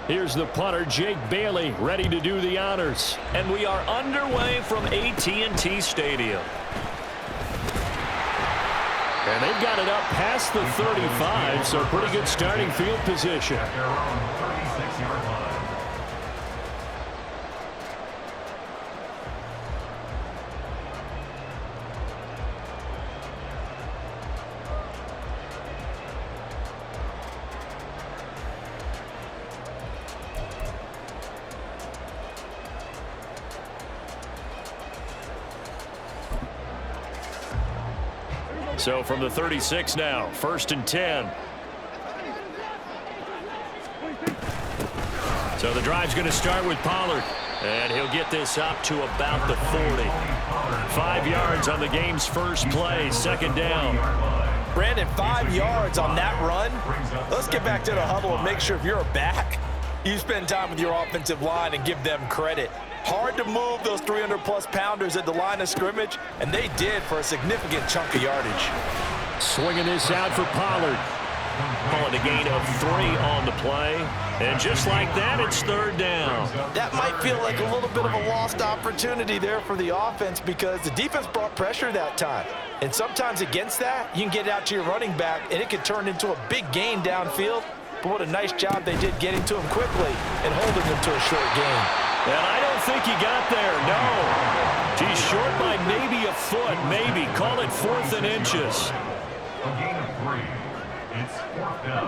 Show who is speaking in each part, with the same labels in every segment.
Speaker 1: Here's the punter, Jake Bailey, ready to do the honors.
Speaker 2: And we are underway from AT&T Stadium.
Speaker 1: And they've got it up past the 35, so pretty good starting field position. So from the 36 now, 1st and 10. So the drive's going to start with Pollard. And he'll get this up to about the 40. 5 yards on the game's first play, 2nd down.
Speaker 3: Brandon, 5 yards on that run. Let's get back to the huddle and make sure if you're a back, you spend time with your offensive line and give them credit. Hard to move those 300-plus pounders at the line of scrimmage, and they did for a significant chunk of yardage.
Speaker 1: Swinging this out for Pollard.
Speaker 2: Calling a gain of 3 on the play. And just like that, it's 3rd down.
Speaker 3: That might feel like a little bit of a lost opportunity there for the offense because the defense brought pressure that time. And sometimes against that, you can get out to your running back, and it can turn into a big gain downfield. But what a nice job they did getting to him quickly and holding him to a short gain.
Speaker 1: And I don't think he got there, no. He's short by maybe a foot, maybe. Call it 4th and inches.
Speaker 4: A gain of 3. It's 4th down.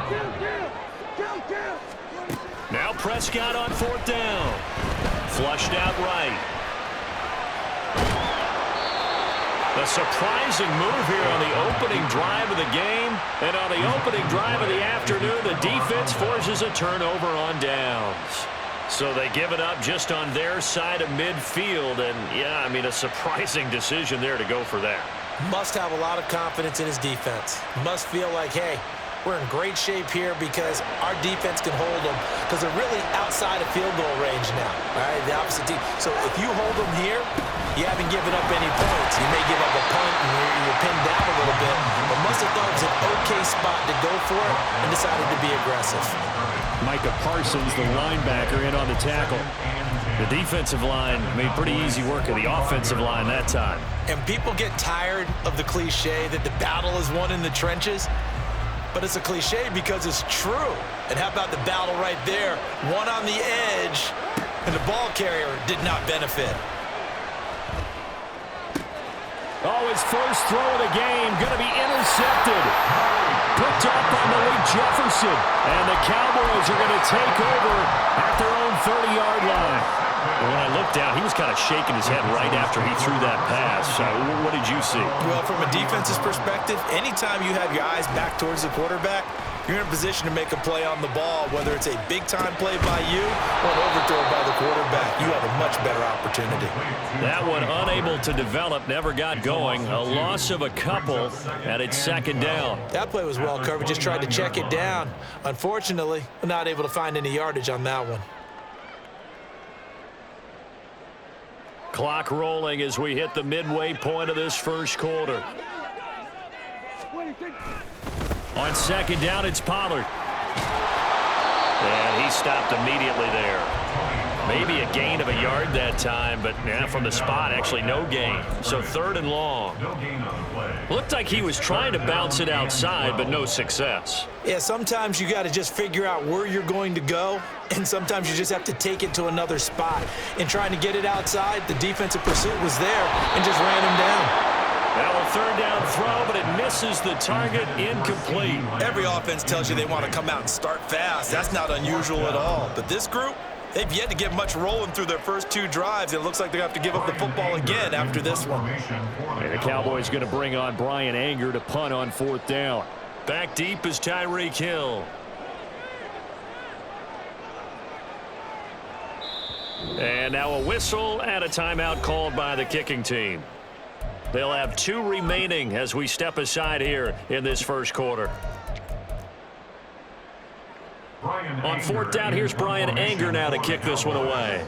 Speaker 1: Now Prescott on 4th down. Flushed out right. A surprising move here on the opening drive of the game. And on the opening drive of the afternoon, the defense forces a turnover on downs. So they give it up just on their side of midfield. And, yeah, I mean, a surprising decision there to go for that.
Speaker 3: Must have a lot of confidence in his defense. Must feel like, hey, we're in great shape here because our defense can hold them because they're really outside of field goal range now. All right, the opposite team. So if you hold them here, you haven't given up any points. You may give up a punt and you're pinned down a little bit, but must have thought it was an okay spot to go for it and decided to be aggressive.
Speaker 1: Micah Parsons, the linebacker, in on the tackle. The defensive line made pretty easy work of the offensive line that time.
Speaker 3: And people get tired of the cliche that the battle is won in the trenches, but it's a cliche because it's true. And how about the battle right there? One on the edge, and the ball carrier did not benefit.
Speaker 1: Oh, his first throw of the game going to be intercepted. Picked up by Malik Jefferson. And the Cowboys are going to take over at their own 30-yard line. When I looked down, he was kind of shaking his head right after he threw that pass. What did you see?
Speaker 3: Well, from a defense's perspective, anytime you have your eyes back towards the quarterback, you're in a position to make a play on the ball, whether it's a big-time play by you or an overthrow by the quarterback. You have a much better opportunity.
Speaker 1: That one unable to develop, never got going. A loss of a couple, and it's 2nd down.
Speaker 3: That play was well covered, just tried to check it down. Unfortunately, not able to find any yardage on that one.
Speaker 1: Clock rolling as we hit the midway point of this first quarter. On 2nd down, it's Pollard. And he stopped immediately there. Maybe a gain of a yard that time, but from the spot, actually no gain. So 3rd and long. Looked like he was trying to bounce it outside, but no success.
Speaker 3: Yeah, sometimes you got to just figure out where you're going to go, and sometimes you just have to take it to another spot. In trying to get it outside, the defensive pursuit was there and just ran him down.
Speaker 1: Now a 3rd down throw, but it misses the target, incomplete.
Speaker 3: Every offense tells you they want to come out and start fast. That's not unusual at all. But this group, they've yet to get much rolling through their first 2 drives. It looks like they have to give up the football again after this one.
Speaker 1: And the Cowboys going to bring on Brian Anger to punt on 4th down. Back deep is Tyreek Hill. And now a whistle and a timeout called by the kicking team. They'll have 2 remaining as we step aside here in this first quarter. On 4th down, here's Brian Anger now to kick this one away.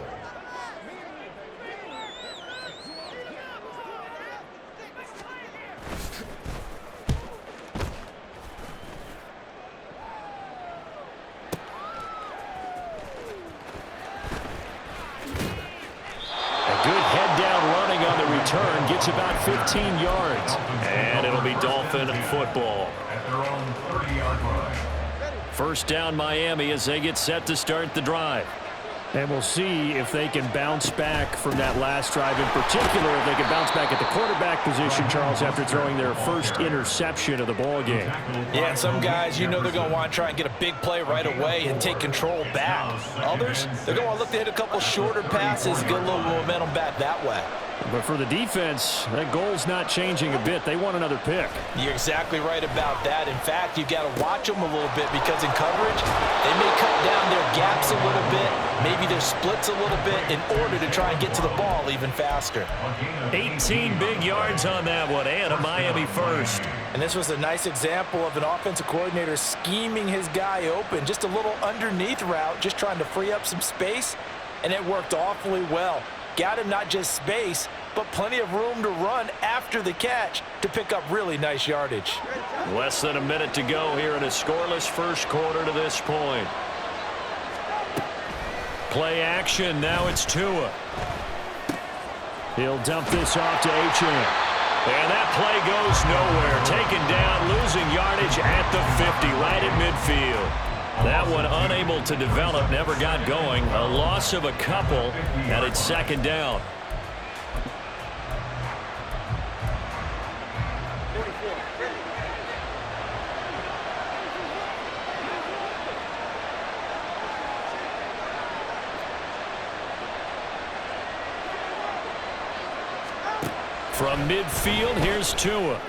Speaker 1: return gets about 15 yards.
Speaker 2: And it'll be Dolphin football.
Speaker 4: At their own 30-yard line.
Speaker 1: First down Miami as they get set to start the drive.
Speaker 2: And we'll see if they can bounce back from that last drive. In particular, if they can bounce back at the quarterback position, Charles, after throwing their first interception of the ball game.
Speaker 3: Yeah, and some guys, you know they're going to want to try and get a big play right away and take control back. Others, they're going to look to hit a couple shorter passes, get a little momentum back that way.
Speaker 2: But for the defense, that goal's not changing a bit. They want another pick.
Speaker 3: You're exactly right about that. In fact, you've got to watch them a little bit because in coverage, they may cut down their gaps a little bit, maybe their splits a little bit in order to try and get to the ball even faster.
Speaker 1: 18 big yards on that one, and a Miami first.
Speaker 3: And this was a nice example of an offensive coordinator scheming his guy open, just a little underneath route, just trying to free up some space, and it worked awfully well. Got him not just space, but plenty of room to run after the catch to pick up really nice yardage.
Speaker 1: Less than a minute to go here in a scoreless first quarter to this point. Play action, now it's Tua.
Speaker 2: He'll dump this off to Achane.
Speaker 1: And that play goes nowhere. Taken down, losing yardage at the 50, right at midfield. That one unable to develop, never got going. A loss of a couple, and it's second down. From midfield, here's Tua.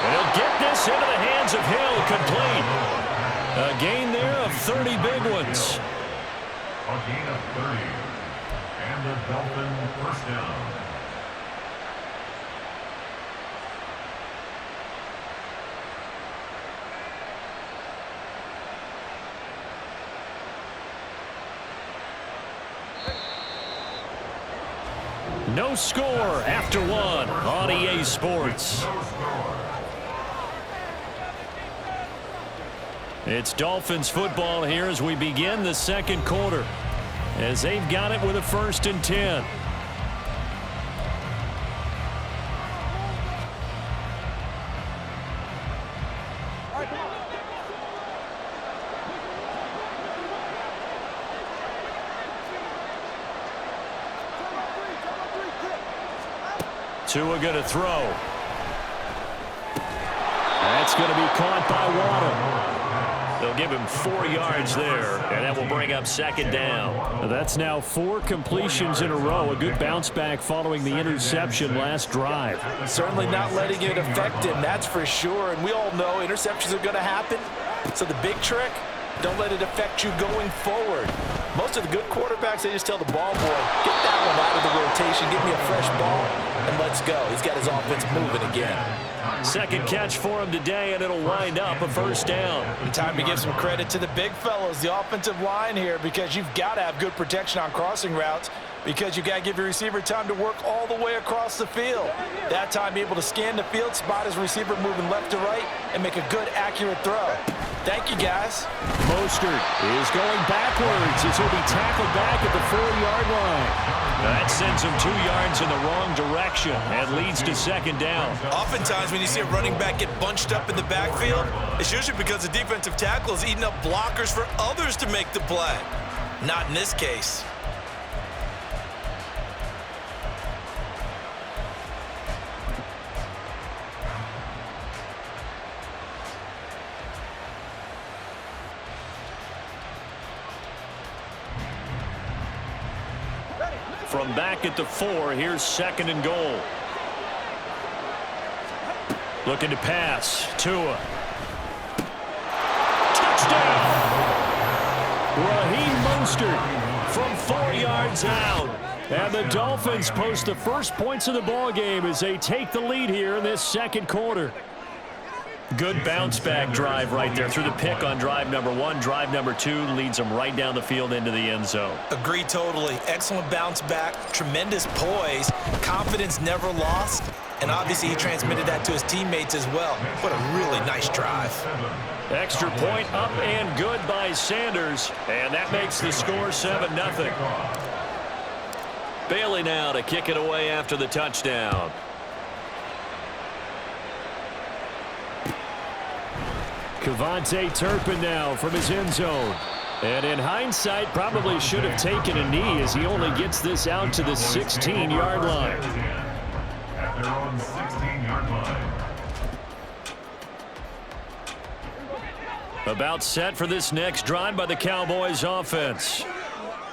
Speaker 1: And he'll get this into the hands of Hill, complete. A gain there of 30 big ones.
Speaker 4: A gain of 30. And the Dolphin first down.
Speaker 1: No score after one on EA Sports. It's Dolphins football here as we begin the second quarter, as they've got it with a 1st and 10. Tua going to throw. That's going to be caught by Waddle. They'll give him 4 yards there, and that will bring up second down.
Speaker 2: That's now 4 completions in a row. A good bounce back following the interception last drive.
Speaker 3: Certainly not letting it affect him, that's for sure. And we all know interceptions are going to happen. So the big trick, don't let it affect you going forward. Most of the good quarterbacks, they just tell the ball boy, get that one out of the rotation, give me a fresh ball, and let's go. He's got his offense moving again.
Speaker 1: Second catch for him today, and it'll wind up a first down.
Speaker 3: And time to give some credit to the big fellows, the offensive line here, because you've got to have good protection on crossing routes, because you've got to give your receiver time to work all the way across the field. That time able to scan the field, spot his receiver moving left to right, and make a good, accurate throw. Thank you, guys.
Speaker 2: Mostert is going backwards as he'll be tackled back at the 4-yard line.
Speaker 1: That sends him 2 yards in the wrong direction and leads to second down.
Speaker 3: Oftentimes when you see a running back get bunched up in the backfield, it's usually because the defensive tackle is eating up blockers for others to make the play. Not in this case.
Speaker 1: From back at the 4, here's second and goal. Looking to pass. Tua. Touchdown!
Speaker 2: Raheem Mostert from 4 yards out. And the Dolphins post the first points of the ball game as they take the lead here in this second quarter.
Speaker 1: Good bounce back drive right there through the pick on drive number 1. Drive number 2 leads them right down the field into the end zone.
Speaker 3: Agree totally. Excellent bounce back, tremendous poise, confidence never lost, and obviously he transmitted that to his teammates as well. What a really nice drive.
Speaker 1: Extra point up and good by Sanders, and that makes the score 7-0. Bailey now to kick it away after the touchdown.
Speaker 2: Kevontae Turpin now from his end zone. And in hindsight, probably should have taken a knee as he only gets this out to the 16-yard line.
Speaker 4: At their own 16-yard line.
Speaker 1: About set for this next drive by the Cowboys offense.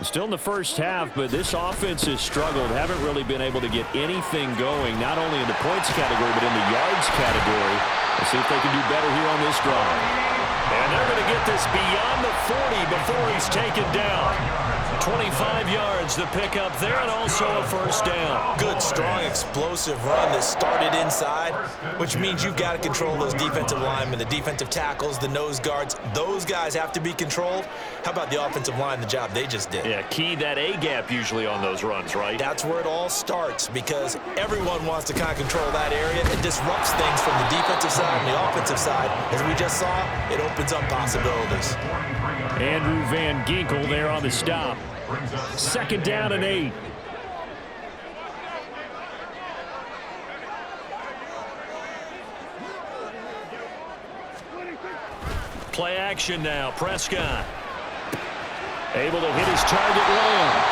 Speaker 2: Still in the first half, but this offense has struggled. Haven't really been able to get anything going, not only in the points category, but in the yards category. Let's see if they can do better here on this drive.
Speaker 1: And they're going to get this beyond the 40 before he's taken down. 25 yards to pick up there, and also a first down.
Speaker 3: Good, strong, explosive run that started inside, which means you've got to control those defensive linemen, the defensive tackles, the nose guards. Those guys have to be controlled. How about the offensive line, the job they just did?
Speaker 1: Yeah, key that A-gap usually on those runs, right?
Speaker 3: That's where it all starts, because everyone wants to kind of control that area. It disrupts things from the defensive side and the offensive side. As we just saw, it opens up possibilities.
Speaker 2: Andrew Van Ginkel there on the stop. 2nd down and 8.
Speaker 1: Play action now. Prescott able to hit his target Lamb.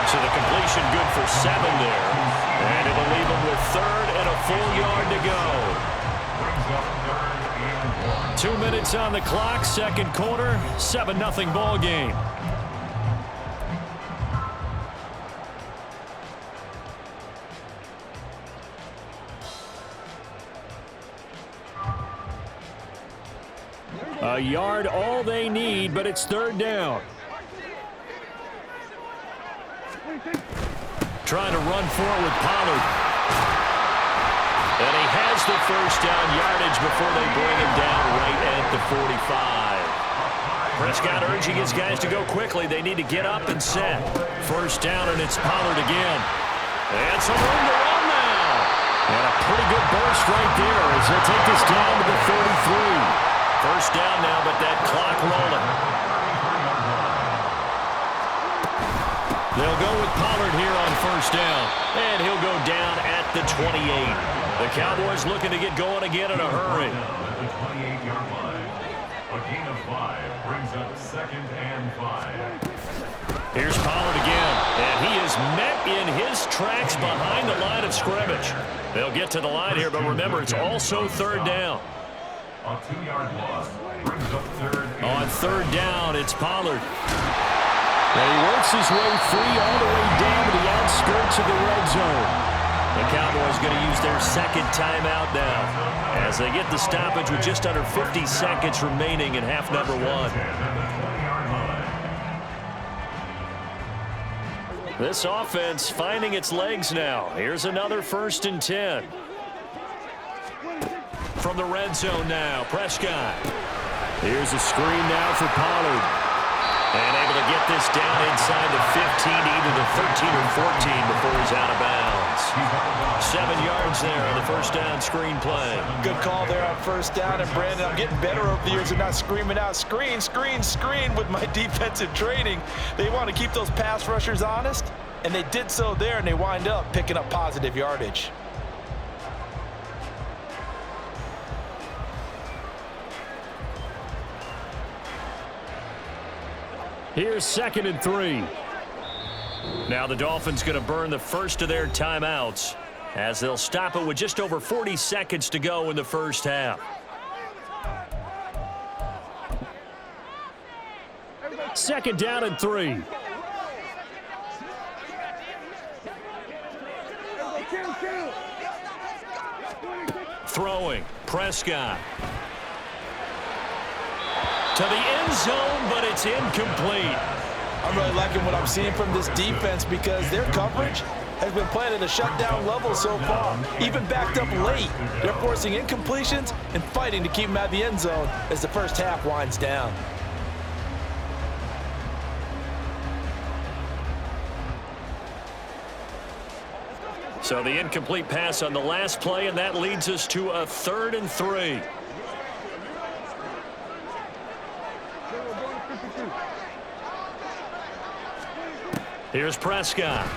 Speaker 1: So the completion good for 7 there. And it'll leave him with 3rd and a full yard to go. 2 minutes on the clock, 2nd quarter, 7-0 ball game.
Speaker 2: A yard all they need, but it's 3rd down.
Speaker 1: Trying to run for it with Pollard. And he has the first down yardage before they bring him down right at the 45. Prescott urging his guys to go quickly. They need to get up and set. First down, and it's Pollard again. And some room to run now. And a pretty good burst right there as he'll take this down to the 33. First down now, but that clock rolling. They'll go with Pollard here on first down. And he'll go down at the 28. The Cowboys looking to get going again in a hurry.
Speaker 4: At the 28-yard line. A gain of 5 brings up 2nd and 5.
Speaker 1: Here's Pollard again. And he is met in his tracks behind the line of scrimmage. They'll get to the line here, but remember, it's also 3rd down.
Speaker 4: A 2-yard loss brings up 3rd and
Speaker 1: On 3rd down, it's Pollard.
Speaker 2: And he works his way free all the way down to the outskirts of the red zone.
Speaker 1: The Cowboys going to use their 2nd timeout now as they get the stoppage with just under 50 seconds remaining in half number 1. This offense finding its legs now. Here's another 1st and 10. From the red zone now, Prescott.
Speaker 2: Here's a screen now for Pollard.
Speaker 1: And able to get this down inside the 15 to either the 13 or 14 before he's out of bounds. 7 yards there on the first down screen play.
Speaker 3: Good call there on first down. And, Brandon, I'm getting better over the years of not screaming out, screen, screen, screen with my defensive training. They want to keep those pass rushers honest, and they did so there, and they wind up picking up positive yardage.
Speaker 2: Here's 2nd and 3.
Speaker 1: Now the Dolphins going to burn the first of their timeouts as they'll stop it with just over 40 seconds to go in the first half.
Speaker 2: Second down and 3.
Speaker 1: Throwing, Prescott. To the end zone, but it's incomplete.
Speaker 3: I'm really liking what I'm seeing from this defense because their coverage has been playing at a shutdown level so far. Even backed up late, they're forcing incompletions and fighting to keep them out of the end zone as the first half winds down.
Speaker 1: So the incomplete pass on the last play, and that leads us to a 3rd and 3. Here's Prescott.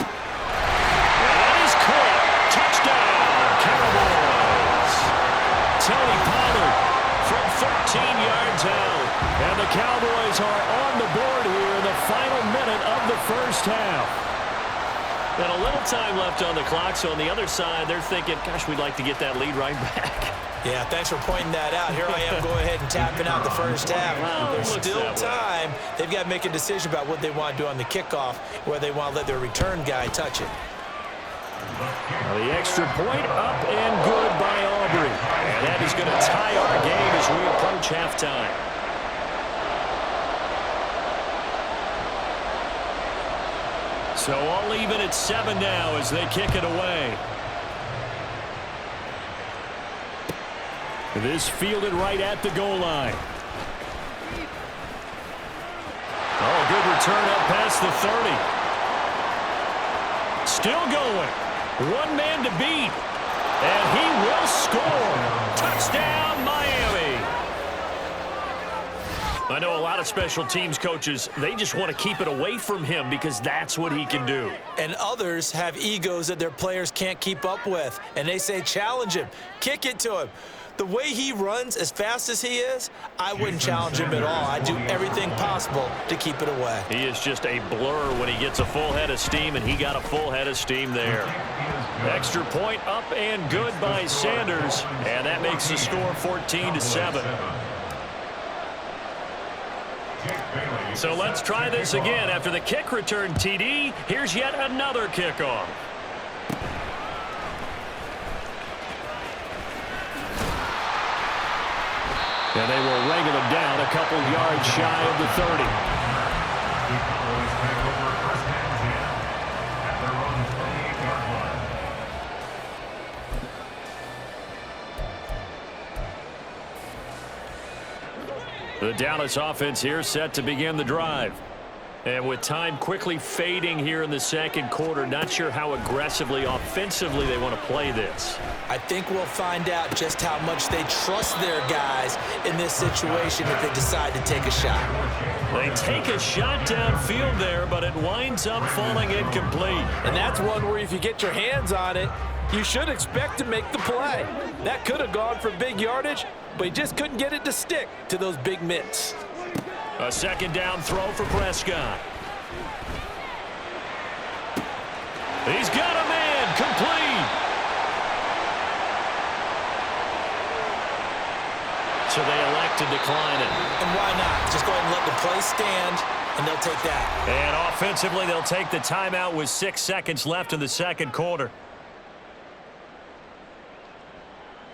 Speaker 1: That is caught. Touchdown, Cowboys. Tony Pollard from 13 yards out. And the Cowboys are on the board here in the final minute of the first half. And a little time left on the clock, so on the other side, they're thinking, gosh, we'd like to get that lead right back.
Speaker 3: Yeah, thanks for pointing that out. Here I am going ahead and tapping out the first half.
Speaker 1: Well,
Speaker 3: There's still time. They've got to make a decision about what they want to do on the kickoff, where they want to let their return guy touch it.
Speaker 1: The extra point up and good by Aubrey. And that is going to tie our game as we approach halftime. So all even at 7 now as they kick it away. This fielded right at the goal line. Oh, good return up past the 30. Still going. One man to beat. And he will score. Touchdown, Miami. I know a lot of special teams coaches, they just want to keep it away from him because that's what he can do.
Speaker 3: And others have egos that their players can't keep up with. And they say, challenge him. Kick it to him. The way he runs as fast as he is, I wouldn't challenge him at all. I'd do everything possible to keep it away.
Speaker 1: He is just a blur when he gets a full head of steam, and he got a full head of steam there. Extra point up and good by Sanders, and that makes the score 14-7. So let's try this again. After the kick return, TD, here's yet another kickoff. And they will wrangle him down a couple yards shy of the 30. The Dallas offense here set to begin the drive. And with time quickly fading here in the second quarter, not sure how aggressively, offensively they want to play this.
Speaker 3: I think we'll find out just how much they trust their guys in this situation if they decide to take a shot.
Speaker 1: They take a shot downfield there, but it winds up falling incomplete.
Speaker 5: And that's one where if you get your hands on it, you should expect to make the play. That could have gone for big yardage, but he just couldn't get it to stick to those big mitts.
Speaker 1: A second down throw for Prescott. He's got a man, complete. So they elect to decline it.
Speaker 3: And why not? Just go ahead and let the play stand, and they'll take that.
Speaker 1: And offensively, they'll take the timeout with 6 seconds left in the second quarter.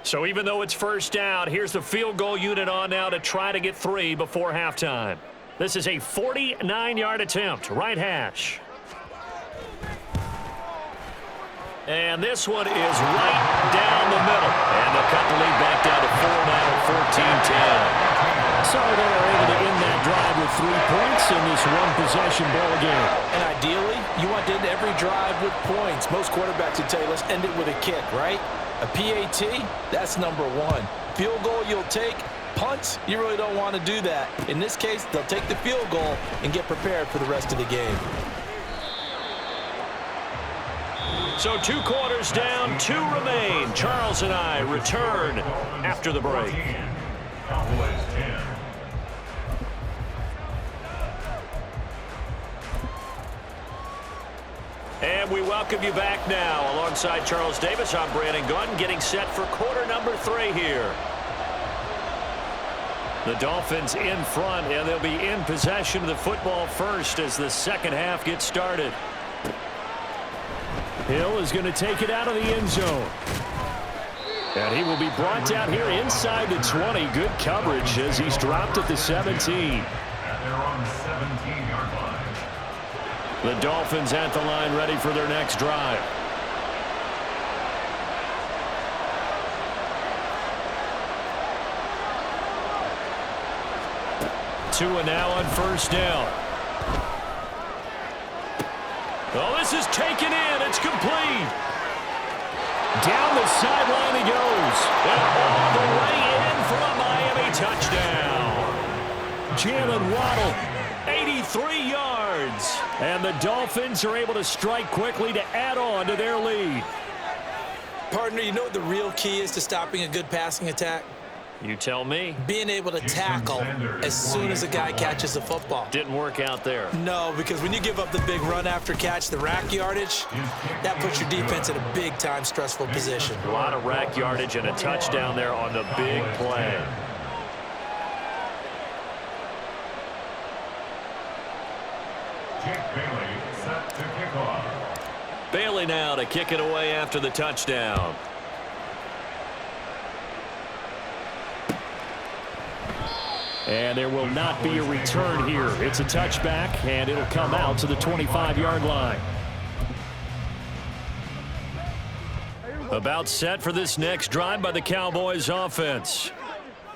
Speaker 1: So even though it's first down, here's the field goal unit on now to try to get 3 before halftime. This is a 49-yard attempt, right hash. And this one is right down the middle. And they'll cut the lead back down to 4 now at 14-10. So they are able to end that drive with 3 points in this one-possession ball game.
Speaker 3: And ideally, you want to end every drive with points. Most quarterbacks would tell you, let's end it with a kick, right? A PAT, that's number 1. Field goal you'll take. Punts, you really don't want to do that. In this case, they'll take the field goal and get prepared for the rest of the game.
Speaker 1: So 2 quarters down, 2 remain. Charles and I return after the break.
Speaker 4: Cowboys 10.
Speaker 1: And we welcome you back now. Alongside Charles Davis, I'm Brandon Gunn, getting set for quarter number 3 here. The Dolphins in front, and they'll be in possession of the football first as the second half gets started. Hill is going to take it out of the end zone. And he will be brought down here inside the 20. Good coverage as he's dropped at the 17.
Speaker 4: And they're on the 17-yard line.
Speaker 1: The Dolphins at the line ready for their next drive. Tua now on first down. Oh, this is taken in. It's complete. Down the sideline he goes. And all the way in for a Miami touchdown. Jalen Waddle, 83 3 yards.
Speaker 2: And the Dolphins are able to strike quickly to add on to their lead.
Speaker 3: Partner, you know what the real key is to stopping a good passing attack?
Speaker 1: You tell me.
Speaker 3: Being able to tackle as soon as a guy catches the football.
Speaker 1: Didn't work out there.
Speaker 3: No, because when you give up the big run after catch, the rack yardage, that puts your defense in a big-time stressful position.
Speaker 1: A lot of rack yardage and a touchdown there on the big play.
Speaker 4: Jake Bailey set to kick off.
Speaker 1: Bailey now to kick it away after the touchdown.
Speaker 2: And there will not be a return here. It's a touchback, and it'll come out to the 25-yard line.
Speaker 1: About set for this next drive by the Cowboys offense.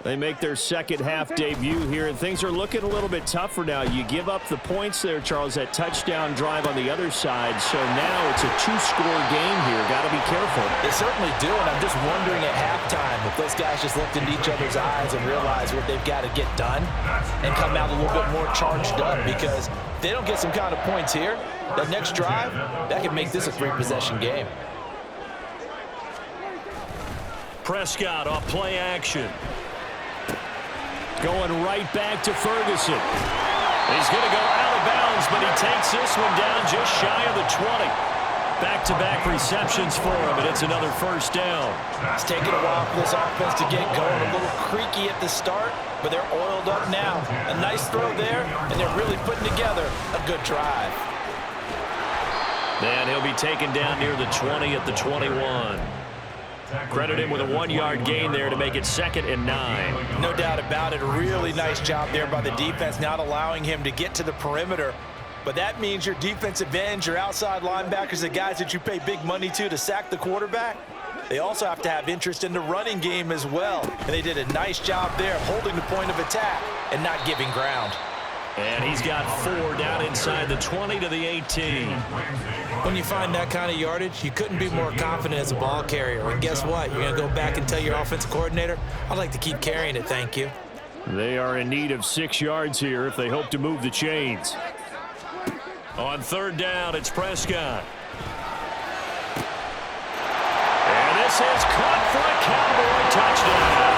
Speaker 2: They make their second-half debut here, and things are looking a little bit tougher now. You give up the points there, Charles, that touchdown drive on the other side. So now it's a two-score game here. Got to be careful.
Speaker 5: They certainly do, and I'm just wondering at halftime if those guys just looked into each other's eyes and realized what they've got to get done and come out a little bit more charged up, because if they don't get some kind of points here, that next drive, that could make this a three-possession game.
Speaker 1: Prescott off play action.
Speaker 2: Going right back to Ferguson.
Speaker 1: He's going to go out of bounds, but he takes this one down just shy of the 20. Back-to-back receptions for him, and it's another first down.
Speaker 5: It's taken a while for this offense to get going. A little creaky at the start, but they're oiled up now. A nice throw there, and they're really putting together a good drive.
Speaker 1: And he'll be taken down near the 20 at the 21. Credit him with a 1-yard gain there to make it 2nd and 9.
Speaker 5: No doubt about it. A really nice job there by the defense, not allowing him to get to the perimeter. But that means your defensive ends, your outside linebackers, the guys that you pay big money to sack the quarterback, they also have to have interest in the running game as well. And they did a nice job there of holding the point of attack and not giving ground.
Speaker 1: And he's got 4 down inside the 20 to the 18.
Speaker 3: When you find that kind of yardage, you couldn't be more confident as a ball carrier. And guess what? You're going to go back and tell your offensive coordinator, I'd like to keep carrying it, thank you.
Speaker 2: They are in need of 6 yards here if they hope to move the chains.
Speaker 1: On 3rd down, it's Prescott. And this is caught for a Cowboy touchdown.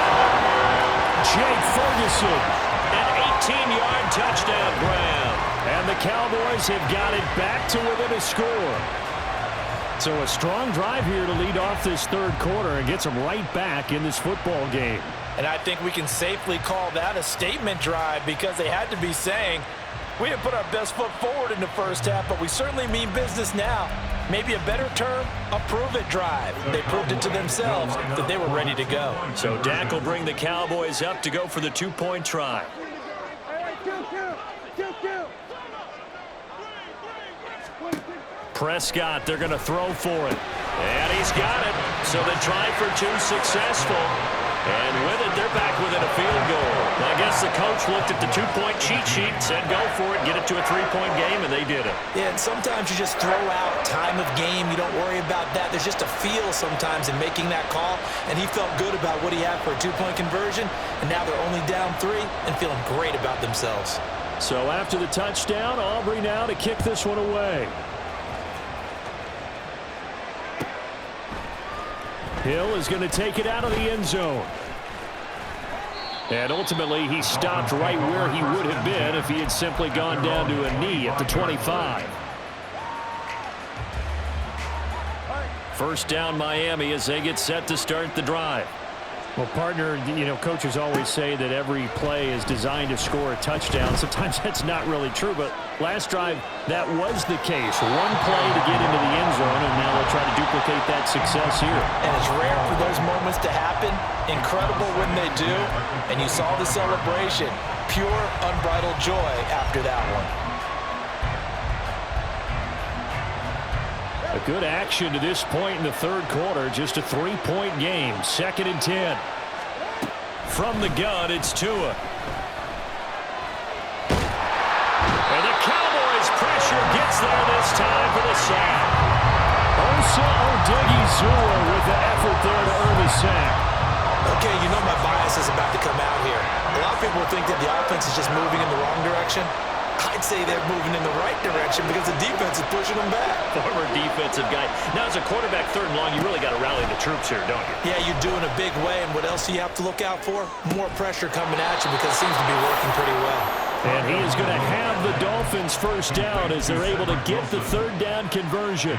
Speaker 2: Jake Ferguson.
Speaker 1: An 18-yard touchdown grab.
Speaker 2: And the Cowboys have got it back to within a score. So a strong drive here to lead off this 3rd quarter and gets them right back in this football game.
Speaker 5: And I think we can safely call that a statement drive, because they had to be saying, we didn't put our best foot forward in the first half, but we certainly mean business now. Maybe a better term, a prove-it drive. They proved it to themselves that they were ready to go.
Speaker 1: So Dak will bring the Cowboys up to go for the 2-point try. Prescott, they're going to throw for it. And he's got it. So the try for 2 successful. And with it, they're back within a field goal. I guess the coach looked at the 2-point cheat sheet, said go for it, get it to a 3-point game, and they did it.
Speaker 3: Yeah, and sometimes you just throw out time of game. You don't worry about that. There's just a feel sometimes in making that call, and he felt good about what he had for a 2-point conversion, and now they're only down 3 and feeling great about themselves.
Speaker 2: So after the touchdown, Aubrey now to kick this one away. Hill is going to take it out of the end zone. And ultimately, he stopped right where he would have been if he had simply gone down to a knee at the 25.
Speaker 1: First down, Miami, as they get set to start the drive.
Speaker 2: Well, partner, you know, coaches always say that every play is designed to score a touchdown. Sometimes that's not really true, but last drive, that was the case. One play to get into the end zone, and now they'll try to duplicate that success here.
Speaker 5: And it's rare for those moments to happen. Incredible when they do. And you saw the celebration. Pure, unbridled joy after that one.
Speaker 2: A good action to this point in the 3rd quarter. Just a 3-point game. 2nd and 10.
Speaker 1: From the gun, it's Tua. And the Cowboys' pressure gets there this time for the sack.
Speaker 2: Osa Odighizuwa with the effort there to earn the sack.
Speaker 3: Okay, you know my bias is about to come out here. A lot of people think that the offense is just moving in the wrong direction. I'd say they're moving in the right direction because the defense is pushing them back.
Speaker 1: Former defensive guy. Now, as a quarterback, 3rd and long, you really got to rally the troops here, don't you?
Speaker 3: Yeah, you're doing a big way, and what else do you have to look out for? More pressure coming at you because it seems to be working pretty well.
Speaker 2: And he is going to have the Dolphins first down as they're able to get the 3rd down conversion.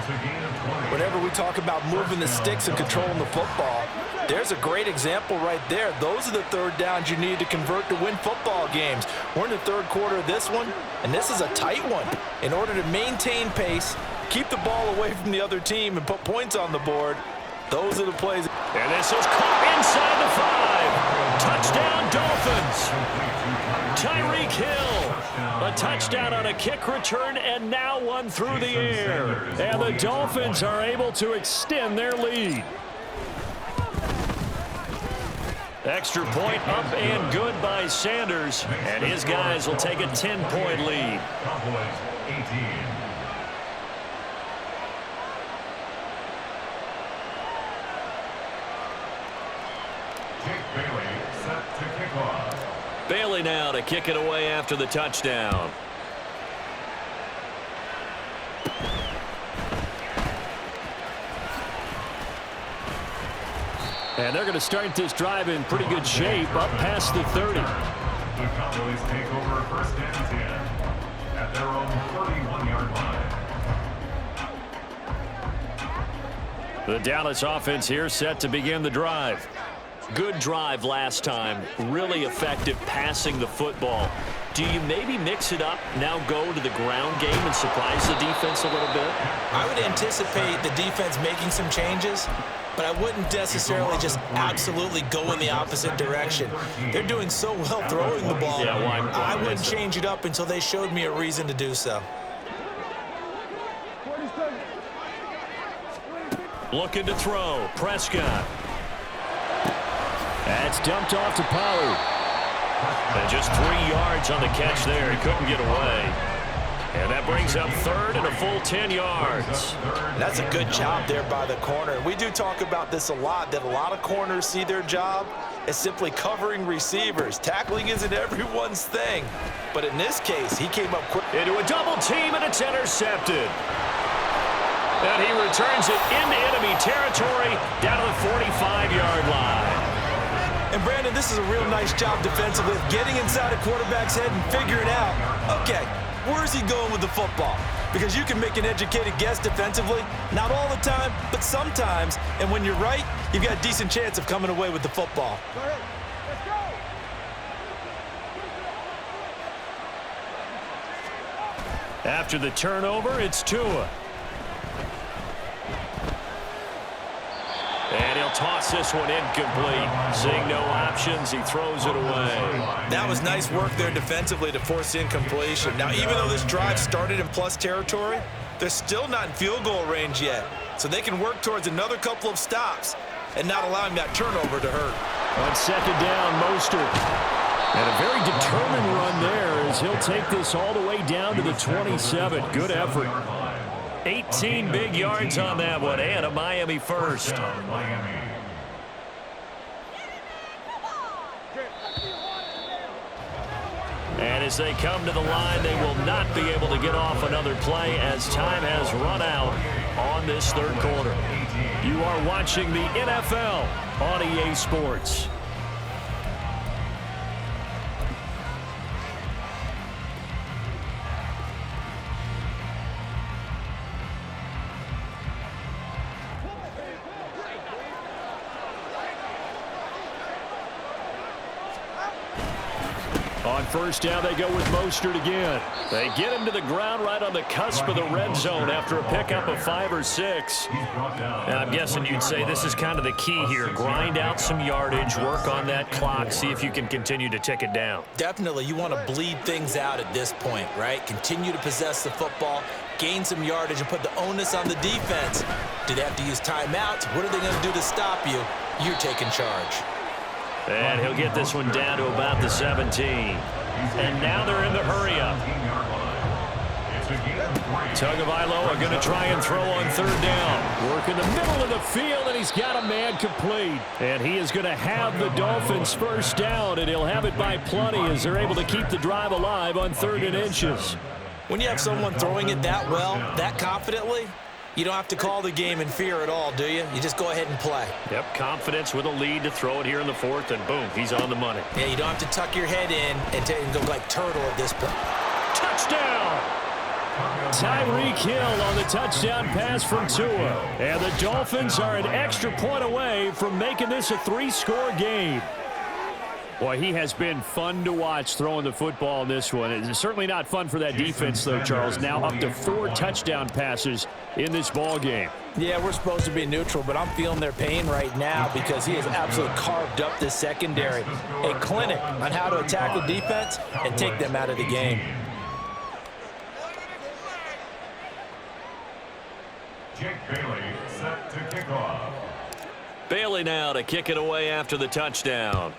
Speaker 5: Whenever we talk about moving the sticks and controlling the football, there's a great example right there. Those are the 3rd downs you need to convert to win football games. We're in the 3rd quarter of this one, and this is a tight one. In order to maintain pace, keep the ball away from the other team, and put points on the board, those are the plays.
Speaker 1: And this is caught inside the 5. Touchdown, Dolphins. Tyreek Hill, a touchdown on a kick return, and now one through the air.
Speaker 2: And the Dolphins are able to extend their lead.
Speaker 1: Extra point up and good by Sanders, and his guys will take a 10-point lead.
Speaker 4: Cowboys 18. Jake Bailey set to kick off.
Speaker 1: Bailey now to kick it away after the touchdown.
Speaker 2: And they're going to start this drive in pretty good shape up past the 30.
Speaker 4: The Cowboys take over 1st and 10 at their own 31-yard line.
Speaker 2: The Dallas offense here set to begin the drive.
Speaker 1: Good drive last time. Really effective passing the football. Do you maybe mix it up, now go to the ground game and surprise the defense a little bit?
Speaker 3: I would anticipate the defense making some changes, but I wouldn't necessarily just absolutely go in the opposite direction. They're doing so well throwing the ball.
Speaker 1: Yeah, why
Speaker 3: I wouldn't change it up until they showed me a reason to do so.
Speaker 1: Looking to throw. Prescott.
Speaker 2: That's dumped off to Pollard.
Speaker 1: And just 3 yards on the catch there. He couldn't get away. And that brings up 3rd and a full 10 yards.
Speaker 5: That's a good job there by the corner. We do talk about this a lot, that a lot of corners see their job as simply covering receivers. Tackling isn't everyone's thing. But in this case, he came up quick.
Speaker 1: Into a double team, and it's intercepted. And he returns it into enemy territory down to the 45-yard line.
Speaker 3: And, Brandon, this is a real nice job defensively of getting inside a quarterback's head and figuring out, okay, where's he going with the football? Because you can make an educated guess defensively, not all the time, but sometimes. And when you're right, you've got a decent chance of coming away with the football.
Speaker 2: After the turnover, it's Tua.
Speaker 1: And he'll toss this one incomplete. Seeing no options, he throws it away.
Speaker 5: That was nice work there defensively to force incompletion. Now, even though this drive started in plus territory, they're still not in field goal range yet. So they can work towards another couple of stops and not allowing that turnover to hurt.
Speaker 2: On 2nd down, Mostert. And a very determined run there as he'll take this all the way down to the 27. Good effort.
Speaker 1: 18 big yards on that one, and a Miami first. And as they come to the line, they will not be able to get off another play as time has run out on this 3rd quarter. You are watching the NFL on EA Sports.
Speaker 2: On 1st down, they go with Mostert again.
Speaker 1: They get him to the ground right on the cusp of the red zone after a pickup of 5 or 6. And I'm guessing you'd say this is kind of the key here. Grind out some yardage, work on that clock, see if you can continue to tick it down.
Speaker 3: Definitely, you want to bleed things out at this point, right? Continue to possess the football, gain some yardage, and put the onus on the defense. Do they have to use timeouts? What are they going to do to stop you? You're taking charge.
Speaker 1: And he'll get this one down to about the 17. And now they're in the hurry-up.
Speaker 4: It's a game of
Speaker 1: Tagovailoa are going to try and throw on third down. Work in the middle of the field, and he's got a man complete. And he is going to have the Dolphins first down, and he'll have it by plenty as they're able to keep the drive alive on 3rd and inches.
Speaker 3: When you have someone throwing it that well, that confidently, you don't have to call the game in fear at all, do you? You just go ahead and play.
Speaker 1: Yep, confidence with a lead to throw it here in the 4th, and boom, he's on the money.
Speaker 3: Yeah, you don't have to tuck your head in and go like turtle at this point.
Speaker 1: Touchdown!
Speaker 2: Tyreek Hill on the touchdown pass from Tua. And the Dolphins are an extra point away from making this a 3-score game. Boy, he has been fun to watch throwing the football in this one. It's certainly not fun for that defense, though, Charles. Now up to 4 touchdown passes in this ball game.
Speaker 5: Yeah, we're supposed to be neutral, but I'm feeling their pain right now because he has absolutely carved up this secondary. A clinic on how to attack the defense and take them out of the game.
Speaker 4: Jake Bailey set to kick off.
Speaker 1: Bailey now to kick it away after the touchdown.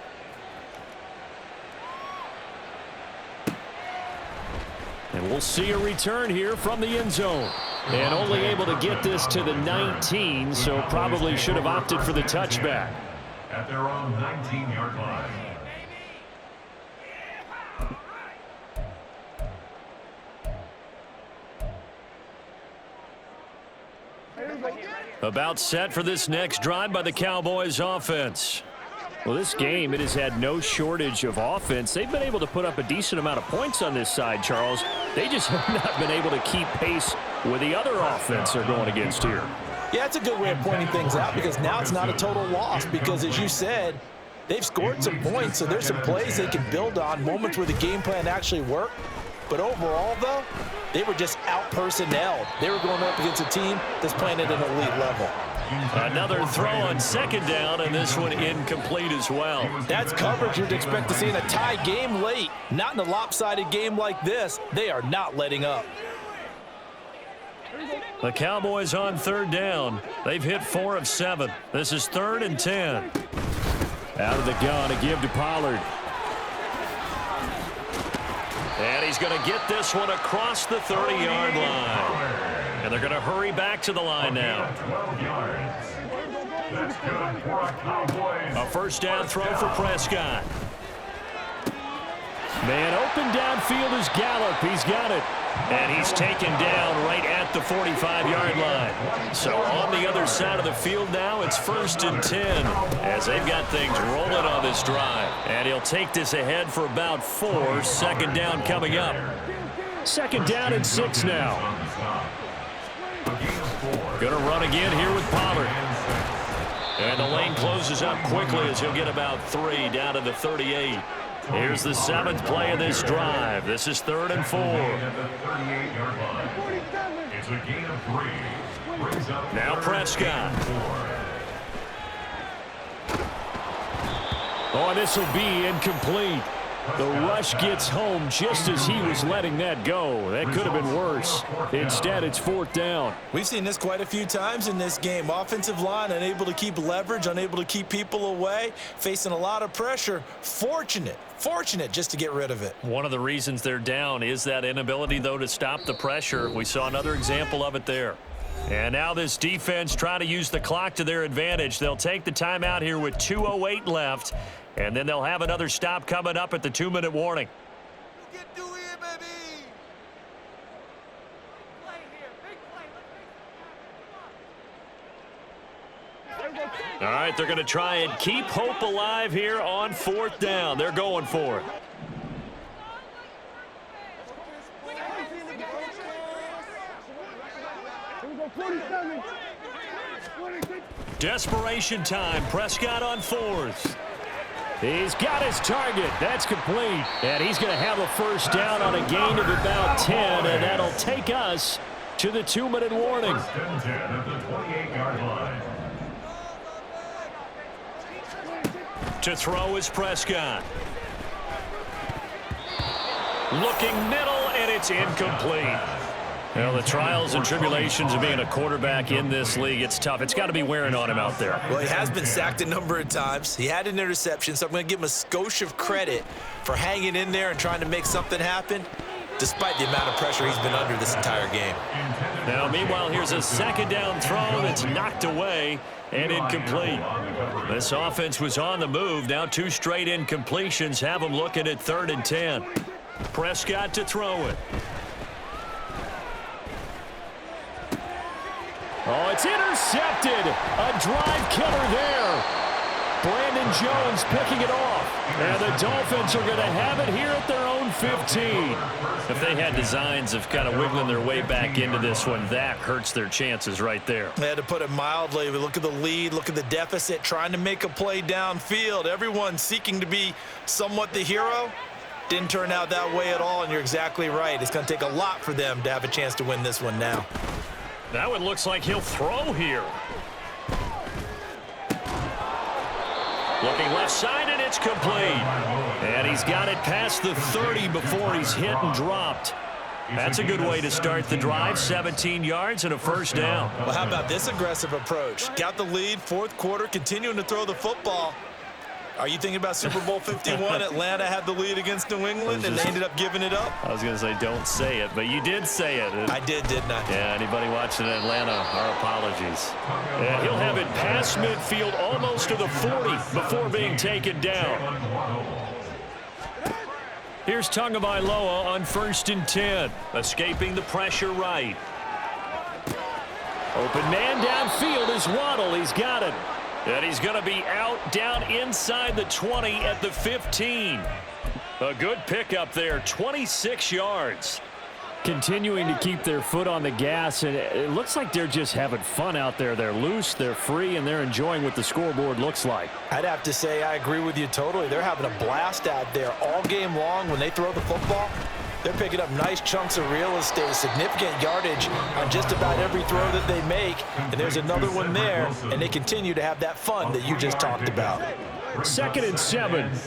Speaker 2: And we'll see a return here from the end zone. And only able to get this to the 19, so probably should have opted for the touchback.
Speaker 4: At their own 19-yard line.
Speaker 1: About set for this next drive by the Cowboys offense.
Speaker 2: Well, this game, it has had no shortage of offense. They've been able to put up a decent amount of points on this side, Charles. They just have not been able to keep pace with the other offense they're going against here.
Speaker 5: Yeah, it's a good way of pointing things out because now it's not a total loss because, as you said, they've scored some points, so there's some plays they can build on, moments where the game plan actually worked. But overall, though, they were just out-personnelled. They were going up against a team that's playing at an elite level.
Speaker 1: Another throw on 2nd down, and this one incomplete as well.
Speaker 5: That's coverage you'd expect to see in a tie game late. Not in a lopsided game like this. They are not letting up.
Speaker 1: The Cowboys on 3rd down. They've hit 4 of 7. This is 3rd and 10.
Speaker 2: Out of the gun to give to Pollard.
Speaker 1: And he's going to get this one across the 30-yard line. And they're going to hurry back to the line now.
Speaker 4: 12 yards. That's good for a Cowboys.
Speaker 1: A first down throw for Prescott.
Speaker 2: Man, open downfield is Gallup. He's got it.
Speaker 1: And he's taken down right at the 45-yard line. So on the other side of the field now, it's 1st and 10 as they've got things rolling on this drive. And he'll take this ahead for about 4. 2nd down coming up.
Speaker 2: 2nd down and 6 now.
Speaker 1: Going to run again here with Pollard. And the lane closes up quickly as he'll get about 3 down to the 38. Here's the 7th play of this drive. This is 3rd and 4.
Speaker 4: It's a gain of 3.
Speaker 1: Now Prescott.
Speaker 2: Oh, this will be incomplete. The rush gets home just as he was letting that go. That could have been worse. Instead, it's 4th down.
Speaker 3: We've seen this quite a few times in this game. Offensive line unable to keep leverage, unable to keep people away, facing a lot of pressure. Fortunate just to get rid of it.
Speaker 1: One of the reasons they're down is that inability, though, to stop the pressure. We saw another example of it there. And now this defense trying to use the clock to their advantage. They'll take the timeout here with 2:08 left. And then they'll have another stop coming up at the 2-minute warning. All right, they're going to try and keep hope alive here on 4th down. They're going for it. Desperation time. Prescott on 4th.
Speaker 2: He's got his target. That's complete. And he's going to have a first down on a gain of about 10, and that'll take us to the 2-minute warning.
Speaker 4: 1st and 10 at the 28-yard line.
Speaker 1: To throw is Prescott. Looking middle, and it's incomplete. Well, the trials and tribulations of being a quarterback in this league, it's tough. It's got to be wearing on him out there.
Speaker 3: Well, he has been sacked a number of times. He had an interception, so I'm going to give him a skosh of credit for hanging in there and trying to make something happen. despite the amount of pressure he's been under this entire game.
Speaker 1: Now, meanwhile, here's a second down throw that's knocked away and incomplete. This offense was on the move. Now 2 straight incompletions have them looking at 3rd and 10. Prescott to throw it.
Speaker 2: Oh, it's intercepted. A drive killer there. Brandon Jones picking it off. And the Dolphins are going to have it here at their own 15.
Speaker 1: If they had designs of kind of wiggling their way back into this one, that hurts their chances right there.
Speaker 3: They had to put it mildly. We look at the lead, look at the deficit, trying to make a play downfield. Everyone seeking to be somewhat the hero. Didn't turn out that way at all, and you're exactly right. It's going to take a lot for them to have a chance to win this one now.
Speaker 1: That one looks like he'll throw here. Looking left side, and it's complete. And he's got it past the 30 before he's hit and dropped. That's a good way to start the drive. 17 yards and a first down.
Speaker 3: Well, how about this aggressive approach? Got the lead, 4th quarter, continuing to throw the football. Are you thinking about Super Bowl 51? Atlanta had the lead against New England, and they ended up giving it up?
Speaker 1: I was going to say don't say it, but you did say it.
Speaker 3: I did, didn't I?
Speaker 1: Yeah, anybody watching Atlanta, our apologies. And he'll have it past midfield almost to the 40 before being taken down. Here's Tagovailoa on 1st and 10, escaping the pressure right.
Speaker 2: Open man downfield is Waddle. He's got it.
Speaker 1: And he's going to be out down inside the 20 at the 15. A good pickup there, 26 yards.
Speaker 2: Continuing to keep their foot on the gas, and it looks like they're just having fun out there. They're loose, they're free, and they're enjoying what the scoreboard looks like.
Speaker 3: I'd have to say I agree with you totally. They're having a blast out there all game long when they throw the football. They're picking up nice chunks of real estate, significant yardage on just about every throw that they make. And there's another one there, and they continue to have that fun that you just talked about.
Speaker 2: 2nd and 7.
Speaker 4: At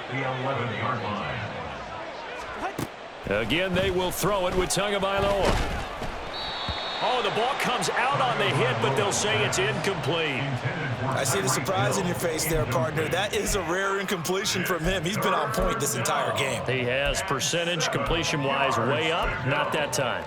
Speaker 4: the 11-yard line.
Speaker 1: Again, they will throw it with Tagovailoa. Oh, the ball comes out on the hit, but they'll say it's incomplete.
Speaker 3: I see the surprise in your face there, partner. That is a rare incompletion from him. He's been on point this entire game.
Speaker 1: He has percentage completion-wise way up, not that time.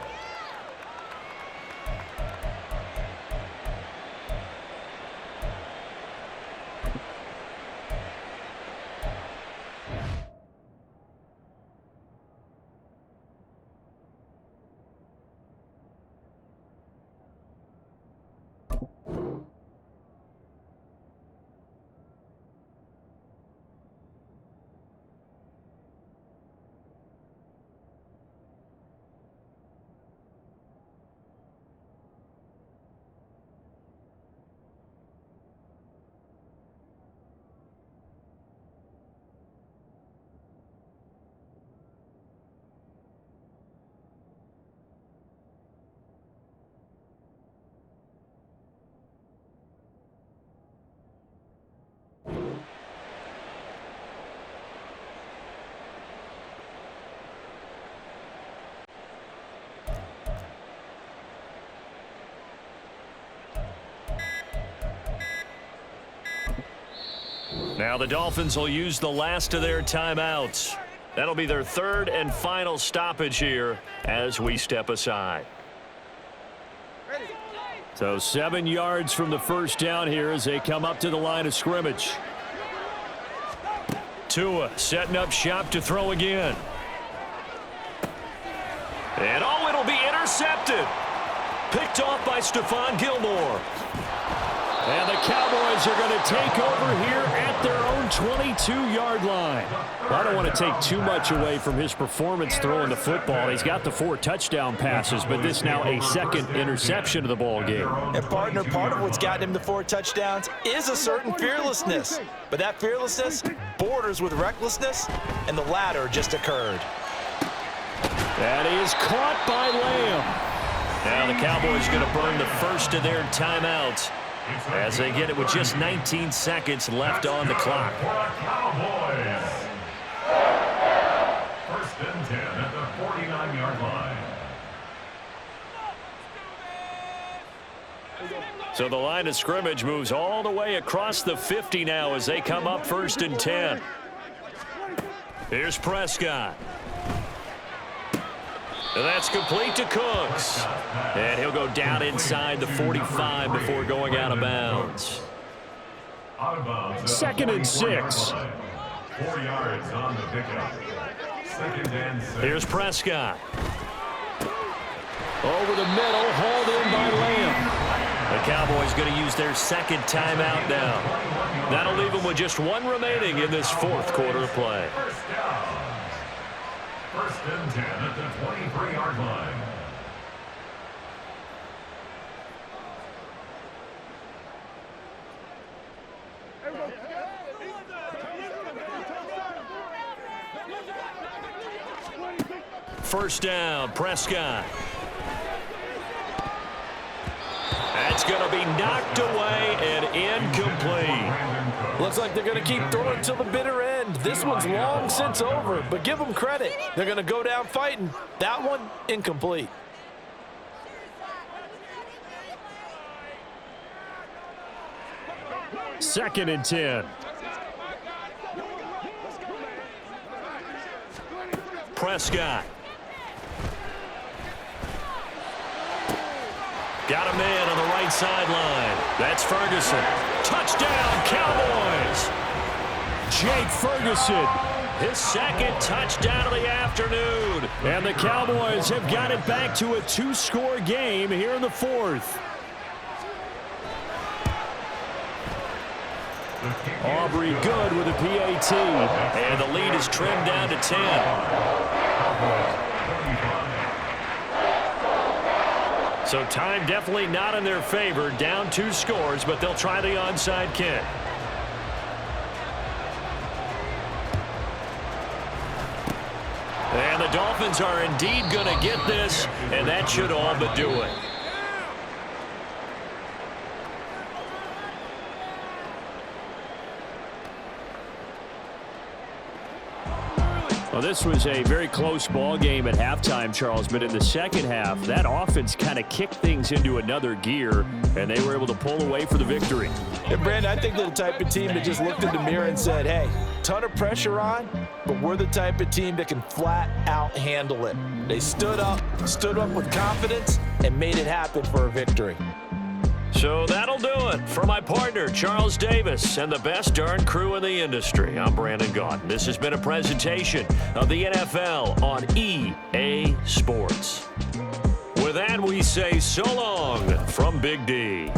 Speaker 1: Now the Dolphins will use the last of their timeouts. That'll be their 3rd and final stoppage here as we step aside.
Speaker 2: So 7 yards from the first down here as they come up to the line of scrimmage.
Speaker 1: Tua setting up shop to throw again. And oh, it'll be intercepted. Picked off by Stephon Gilmore.
Speaker 2: And the Cowboys are going to take over here at their own 22-yard line. Well, I don't want to take too much away from his performance throwing the football. He's got the 4 touchdown passes, but this now a 2nd interception of the ball game.
Speaker 3: And, partner, part of what's gotten him the 4 touchdowns is a certain fearlessness. But that fearlessness borders with recklessness, and the latter just occurred.
Speaker 2: That is caught by Lamb.
Speaker 1: Now the Cowboys are going to burn the first of their timeouts as they get it with just 19 seconds left on the clock.
Speaker 4: Cowboys. 1st and 10 at the 49-yard line.
Speaker 1: So the line of scrimmage moves all the way across the 50 now as they come up 1st and 10. Here's Prescott. And that's complete to Cooks. And he'll go down inside the 45 before going out of bounds.
Speaker 4: Out of bounds.
Speaker 2: 2nd and 6.
Speaker 4: 4 yards on the pickup. 2nd and 6.
Speaker 1: Here's Prescott.
Speaker 2: Over the middle, hauled in by Lamb.
Speaker 1: The Cowboys going to use their 2nd timeout now. That'll leave them with just 1 remaining in this 4th quarter play.
Speaker 4: First down. 1st and 10 at the 23-yard line.
Speaker 1: First down, Prescott. That's going to be knocked away and incomplete.
Speaker 5: Looks like they're going to keep throwing till the bitter end. This one's long since over, but give them credit. They're going to go down fighting. That one, incomplete.
Speaker 2: Second and 10.
Speaker 1: Prescott. Got a man on the right sideline. That's Ferguson. Touchdown, Cowboys.
Speaker 2: Jake Ferguson.
Speaker 1: His 2nd touchdown of the afternoon.
Speaker 2: And the Cowboys have got it back to a 2-score game here in the 4th. Aubrey good with a PAT.
Speaker 1: And the lead is trimmed down to 10. So time definitely not in their favor. Down 2 scores, but they'll try the onside kick. And the Dolphins are indeed going to get this, and that should all but do it.
Speaker 2: Well, this was a very close ball game at halftime, Charles, but in the 2nd half, that offense kind of kicked things into another gear, and they were able to pull away for the victory.
Speaker 5: And, Brandon, I think they're the type of team that just looked in the mirror and said, hey, ton of pressure on, but we're the type of team that can flat out handle it. They stood up with confidence, and made it happen for a victory.
Speaker 1: So that'll do it. For my partner, Charles Davis, and the best darn crew in the industry, I'm Brandon Gaudin. This has been a presentation of the NFL on EA Sports. With that, we say so long from Big D.